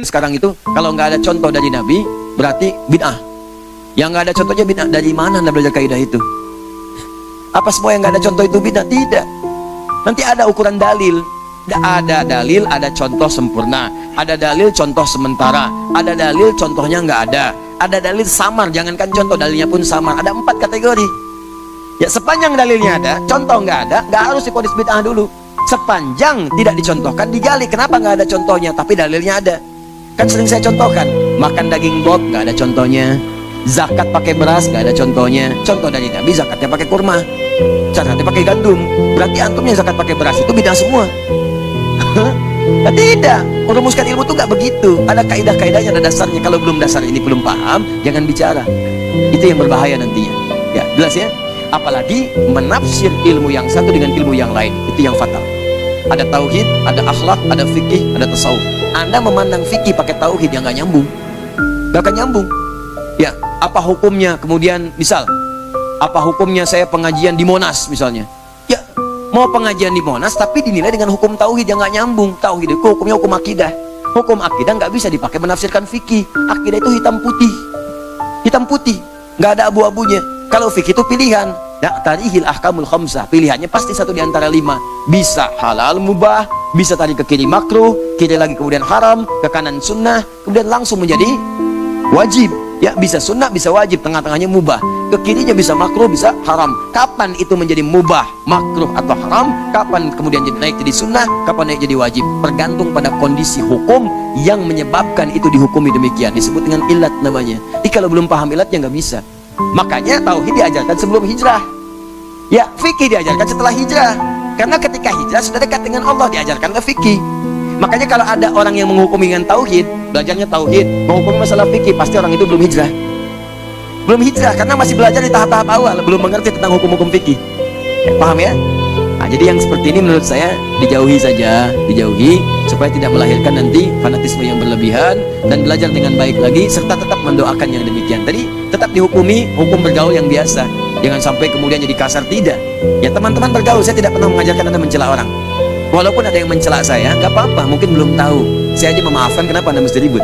Sekarang itu kalau nggak ada contoh dari Nabi berarti bid'ah. Yang nggak ada contohnya bid'ah. Dari mana Anda belajar kaidah itu? Apa semua yang nggak ada contoh itu bid'ah? Tidak. Nanti ada ukuran dalil. Ada dalil, ada contoh sempurna. Ada dalil contoh sementara. Ada dalil contohnya nggak ada. Ada dalil samar, jangankan contoh, dalilnya pun samar. Ada 4 kategori. Ya, sepanjang dalilnya ada, contoh nggak ada, nggak harus divonis bid'ah dulu. Sepanjang tidak dicontohkan, digali. Kenapa nggak ada contohnya tapi dalilnya ada? Kan sering saya contohkan, makan daging bot nggak ada contohnya, zakat pakai beras nggak ada contohnya. Contoh dari Nabi zakatnya pakai kurma, zakatnya pakai gandum. Berarti antumnya zakat pakai beras itu bid'ah semua. Nah, tidak, merumuskan ilmu itu nggak begitu. Ada kaidah-kaidahnya, ada dasarnya. Kalau belum dasar ini belum paham, jangan bicara. Itu yang berbahaya nantinya. Ya, jelas ya. Apalagi menafsir ilmu yang satu dengan ilmu yang lain, itu yang fatal. Ada tauhid, ada akhlak, ada fikih, ada tasawuf. Anda memandang fikih pakai tauhid yang nggak nyambung, nggak akan nyambung. Ya, apa hukumnya? Kemudian misal, apa hukumnya saya pengajian di Monas misalnya? Ya, mau pengajian di Monas tapi dinilai dengan hukum tauhid yang nggak nyambung. Tauhid itu hukumnya hukum akidah. Hukum akidah nggak bisa dipakai menafsirkan fikih. Akidah itu hitam putih, nggak ada abu-abunya. Kalau fikih itu pilihan. Tarihil ahkamul khamsah, pilihannya pasti satu di antara 5. Bisa halal mubah, bisa tadi ke kiri makruh, kiri lagi kemudian haram, ke kanan sunnah, kemudian langsung menjadi wajib. Ya, bisa sunnah, bisa wajib, tengah-tengahnya mubah. Ke kirinya bisa makruh, bisa haram. Kapan itu menjadi mubah, makruh atau haram? Kapan kemudian jadi naik jadi sunnah? Kapan naik jadi wajib? Tergantung pada kondisi hukum yang menyebabkan itu dihukumi demikian. Disebut dengan ilat namanya. Jadi kalau belum paham ilatnya nggak bisa. Makanya tauhid diajarkan sebelum hijrah. Ya, fikih diajarkan setelah hijrah. Karena ketika hijrah sudah dekat dengan Allah, diajarkan ke fikih. Makanya kalau ada orang yang menghukumi dengan tauhid, belajarnya tauhid, menghukumi masalah fikih, pasti orang itu belum hijrah. Belum hijrah karena masih belajar di tahap-tahap awal, belum mengerti tentang hukum-hukum fikih. Ya, paham ya? Nah, jadi yang seperti ini menurut saya dijauhi saja, dijauhi supaya tidak melahirkan nanti fanatisme yang berlebihan, dan belajar dengan baik lagi serta tetap mendoakan yang demikian. Tadi tetap dihukumi hukum bergaul yang biasa. Jangan sampai kemudian jadi kasar, tidak. Ya, teman-teman bergaul, saya tidak pernah mengajarkan Anda mencela orang. Walaupun ada yang mencela saya, nggak apa-apa, mungkin belum tahu. Saya aja memaafkan, kenapa Anda mesti ribut?